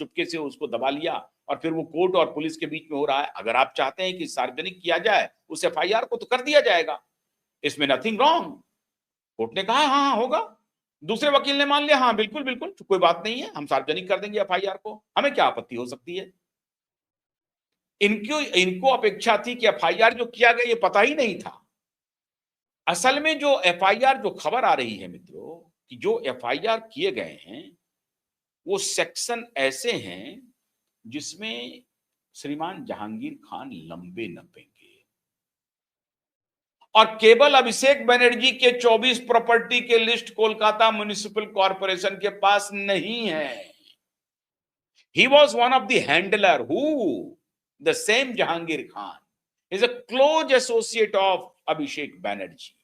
चुपके से उसको दबा लिया और फिर वो कोर्ट और पुलिस के बीच में हो रहा है। अगर आप चाहते हैं कि सार्वजनिक किया जाए उस एफआईआर को, तो कर दिया जाएगा, इसमें नथिंग रॉन्ग। कोर्ट ने कहा हाँ हाँ होगा, दूसरे वकील ने मान लिया हाँ बिल्कुल बिल्कुल कोई बात नहीं है, हम सार्वजनिक कर देंगे एफआईआर को, हमें क्या आपत्ति हो सकती है। इनको इनको अपेक्षा थी कि एफआईआर जो किया गया ये पता ही नहीं था। असल में जो एफआईआर जो खबर आ रही है मित्रों कि जो एफआईआर किए गए हैं वो सेक्शन ऐसे हैं जिसमें श्रीमान जहांगीर खान लंबे नपेंगे और केवल अभिषेक बनर्जी के 24 प्रॉपर्टी के लिस्ट कोलकाता म्युनिसिपल कॉर्पोरेशन के पास नहीं है। He was one of the handler who the same Jahangir Khan is a close associate of Abhishek Banerjee.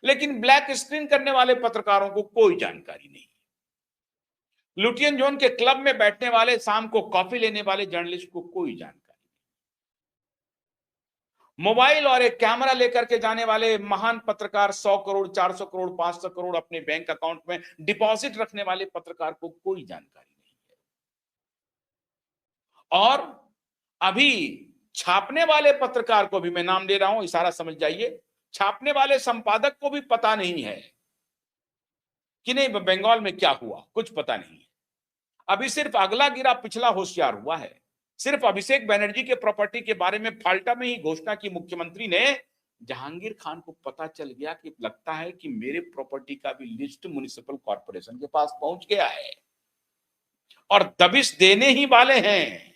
लेकिन ब्लैक स्क्रीन करने वाले पत्रकारों को कोई जानकारी नहीं। लुटियन जोन के क्लब में बैठने वाले, शाम को कॉफी लेने वाले जर्नलिस्ट को कोई जानकारी नहीं। मोबाइल और एक कैमरा लेकर के जाने वाले महान पत्रकार, 100 करोड़ 400 करोड़ 500 करोड़ अपने बैंक अकाउंट में डिपॉजिट रखने वाले पत्रकार को कोई जानकारी नहीं है। और अभी छापने वाले पत्रकार को भी मैं नाम दे रहा हूं, इशारा समझ जाइए, छापने वाले संपादक को भी पता नहीं है कि नहीं बंगाल में क्या हुआ, कुछ पता नहीं है। अभी सिर्फ अगला गिरा पिछला होशियार हुआ है। सिर्फ अभिषेक बनर्जी के प्रॉपर्टी के बारे में फाल्टा में ही घोषणा की मुख्यमंत्री ने, जहांगीर खान को पता चल गया कि लगता है कि मेरे प्रॉपर्टी का भी लिस्ट म्युनिसिपल कॉर्पोरेशन के पास पहुंच गया है और दबिश देने ही वाले हैं।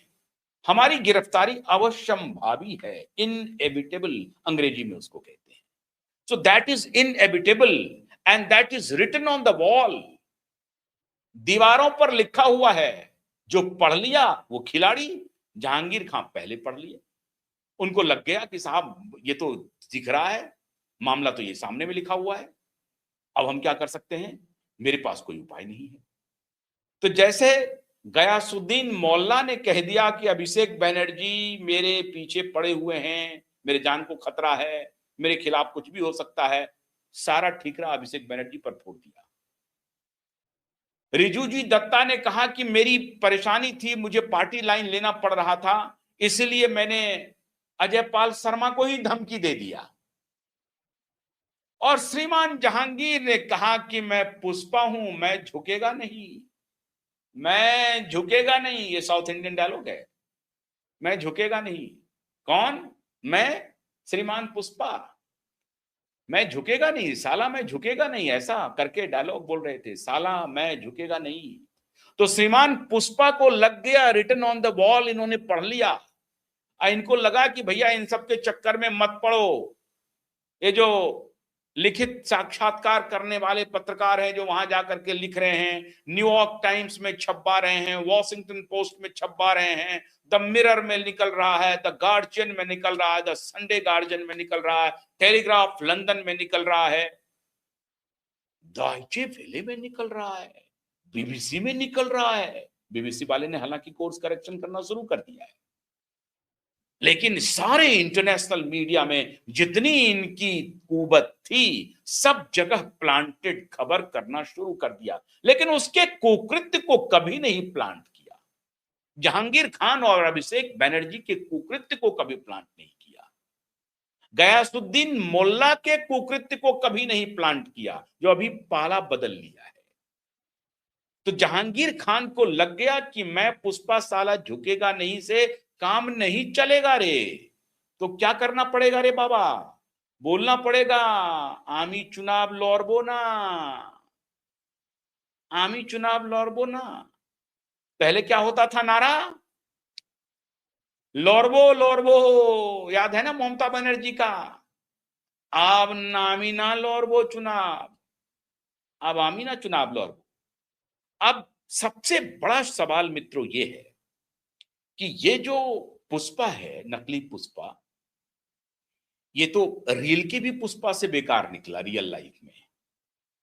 हमारी गिरफ्तारी अवश्यंभावी है, इनएविटेबल अंग्रेजी में उसको कहते हैं। So that is inevitable and that is written on the wall. दीवारों पर लिखा हुआ है, जो पढ़ लिया वो खिलाड़ी। जहांगीर खान पहले पढ़ लिए, उनको लग गया कि साहब ये तो दिख रहा है, मामला तो ये सामने में लिखा हुआ है, अब हम क्या कर सकते हैं, मेरे पास कोई उपाय नहीं है। तो जैसे गयासुद्दीन मोल्ला ने कह दिया कि अभिषेक बनर्जी मेरे पीछे पड़े हुए हैं, मेरे जान को खतरा है, मेरे खिलाफ कुछ भी हो सकता है, सारा ठीकरा अभिषेक बनर्जी पर फोड़ दिया। रिजुजी दत्ता ने कहा कि मेरी परेशानी थी, मुझे पार्टी लाइन लेना पड़ रहा था, इसलिए मैंने अजय पाल शर्मा को ही धमकी दे दिया। और श्रीमान जहांगीर ने कहा कि मैं पुष्पा हूं, मैं झुकेगा नहीं, मैं झुकेगा नहीं। ये साउथ इंडियन डायलॉग है, मैं झुकेगा नहीं। कौन? मैं, श्रीमान पुष्पा, मैं झुकेगा नहीं साला, मैं झुकेगा नहीं, ऐसा करके डायलॉग बोल रहे थे, साला मैं झुकेगा नहीं। तो श्रीमान पुष्पा को लग गया, रिटन ऑन द वॉल, इन्होंने पढ़ लिया। इनको लगा कि भैया इन सब के चक्कर में मत पड़ो। ये जो लिखित साक्षात्कार करने वाले पत्रकार हैं, जो वहां जाकर के लिख रहे हैं, न्यूयॉर्क टाइम्स में छपवा रहे हैं, वॉशिंगटन पोस्ट में छपवा रहे हैं, द मिरर में निकल रहा है, द गार्जियन में निकल रहा है, द संडे गार्जियन में निकल रहा है, टेलीग्राफ लंदन में निकल रहा है, डॉयचे वेले में निकल रहा है, बीबीसी में निकल रहा है। बीबीसी वाले ने हालांकि कोर्स करेक्शन करना शुरू कर दिया है, लेकिन सारे इंटरनेशनल मीडिया में जितनी इनकी कुवत थी, सब जगह प्लांटेड खबर करना शुरू कर दिया, लेकिन उसके कुकृत्य को कभी नहीं प्लांट किया। जहांगीर खान और अभिषेक बनर्जी के कुकृत्य को कभी प्लांट नहीं किया, गयासुद्दीन मोल्ला के कुकृत्य को कभी नहीं प्लांट किया, जो अभी पाला बदल लिया है। तो जहांगीर खान को लग गया कि मैं पुष्पा साला झुकेगा नहीं से काम नहीं चलेगा रे, तो क्या करना पड़ेगा रे बाबा, बोलना पड़ेगा, आमी चुनाव लड़बो ना, आमी चुनाव लड़बो ना। पहले क्या होता था नारा, लड़बो लड़बो, याद है ना ममता बनर्जी का। अब नामी ना लड़बो चुनाव, अब आमी ना चुनाव लड़बो। अब सबसे बड़ा सवाल मित्रों ये है कि ये जो पुष्पा है, नकली पुष्पा, ये तो रियल की भी पुष्पा से बेकार निकला रियल लाइफ में।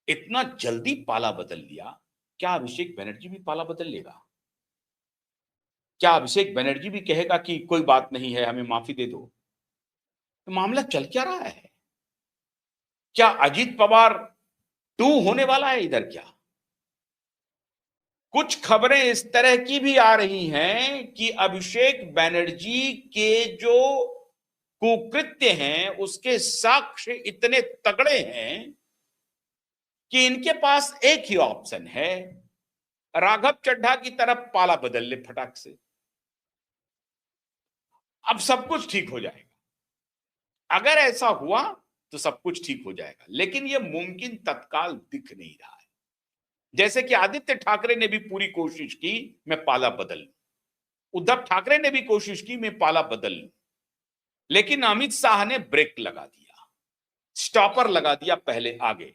इतना जल्दी पाला बदल लिया, क्या अभिषेक बनर्जी भी पाला बदल लेगा? क्या अभिषेक बनर्जी भी कहेगा कि कोई बात नहीं है, हमें माफी दे दो? तो मामला चल क्या रहा है? क्या अजीत पवार 2 होने वाला है इधर क्या? कुछ खबरें इस तरह की भी आ रही हैं कि अभिषेक बैनर्जी के जो कुकृत्य हैं उसके साक्ष्य इतने तगड़े हैं कि इनके पास एक ही ऑप्शन है, राघव चड्ढा की तरफ पाला बदल ले फटाक से, अब सब कुछ ठीक हो जाएगा। अगर ऐसा हुआ तो सब कुछ ठीक हो जाएगा, लेकिन यह मुमकिन तत्काल दिख नहीं रहा है। जैसे कि आदित्य ठाकरे ने भी पूरी कोशिश की मैं पाला बदल लूं, उद्धव ठाकरे ने भी कोशिश की मैं पाला बदल लूं, लेकिन अमित शाह ने ब्रेक लगा दिया, स्टॉपर लगा दिया पहले आगे।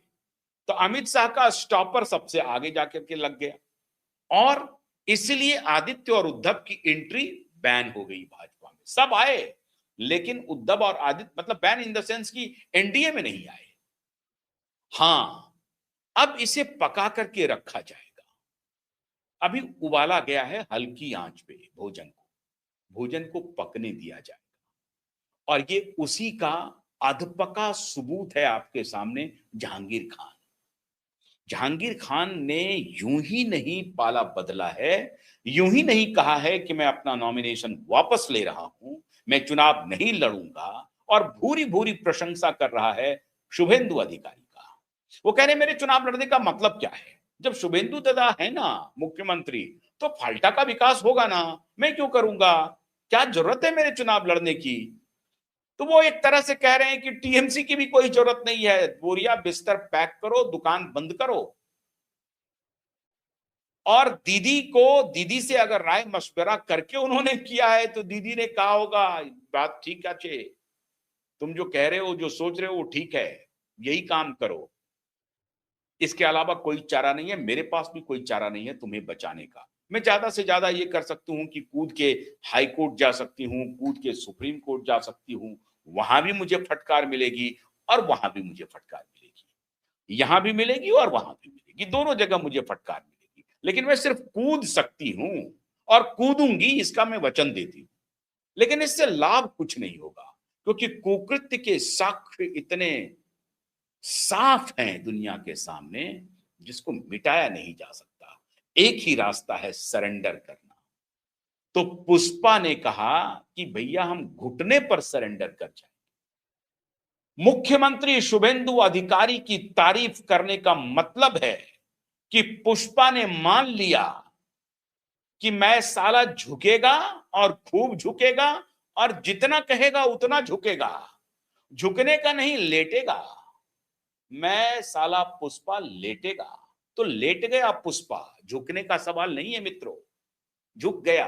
तो अमित शाह का स्टॉपर सबसे आगे जाकर के लग गया और इसलिए आदित्य और उद्धव की एंट्री बैन हो गई भाजपा में। सब आए लेकिन उद्धव और आदित्य, मतलब बैन इन द सेंस की एनडीए में नहीं आए। हां, अब इसे पका करके रखा जाएगा। अभी उबाला गया है हल्की आंच पे भोजन को पकने दिया जाएगा और ये उसी का अधपका सबूत है आपके सामने। जहांगीर खान ने यूं ही नहीं पाला बदला है, यूं ही नहीं कहा है कि मैं अपना नॉमिनेशन वापस ले रहा हूं, मैं चुनाव नहीं लड़ूंगा, और भूरी भूरी प्रशंसा कर रहा है शुभेंदु अधिकारी का। वो कह रहे मेरे चुनाव लड़ने का मतलब क्या है? जब शुभेंदु दादा है ना मुख्यमंत्री, तो फाल्टा का विकास होगा ना, मैं क्यों करूंगा? क्या जरूरत है मेरे चुनाव लड़ने की? तो वो एक तरह से कह रहे हैं कि टीएमसी की भी कोई जरूरत नहीं है, बोरिया बिस्तर पैक करो, दुकान बंद करो। और दीदी से अगर राय मशवरा करके उन्होंने किया है तो दीदी ने कहा होगा बात ठीक है, तुम जो कह रहे हो, जो सोच रहे हो वो ठीक है, यही काम करो, इसके अलावा कोई चारा नहीं है, मेरे पास भी कोई चारा नहीं है तुम्हें बचाने का। मैं ज्यादा से ज्यादा ये कर सकती हूँ कि कूद के हाई कोर्ट जा सकती हूँ, कूद के सुप्रीम कोर्ट जा सकती हूँ, वहां भी मुझे फटकार मिलेगी और वहां भी मुझे फटकार मिलेगी, यहां भी मिलेगी और वहां भी मिलेगी, दोनों जगह मुझे फटकार मिलेगी, लेकिन मैं सिर्फ कूद सकती हूँ और कूदूंगी, इसका मैं वचन देती हूँ। लेकिन इससे लाभ कुछ नहीं होगा, क्योंकि कुकृत्य के साक्ष्य इतने साफ हैं दुनिया के सामने, जिसको मिटाया नहीं जा सकता। एक ही रास्ता है, सरेंडर करना। तो पुष्पा ने कहा कि भैया हम घुटने पर सरेंडर कर जाए। मुख्यमंत्री शुभेंदु अधिकारी की तारीफ करने का मतलब है कि पुष्पा ने मान लिया कि मैं साला झुकेगा और खूब झुकेगा, और जितना कहेगा उतना झुकेगा, झुकने का नहीं, लेटेगा। मैं साला पुष्पा लेटेगा। तो लेट गया पुष्पा, झुकने का सवाल नहीं है मित्रों, झुक गया।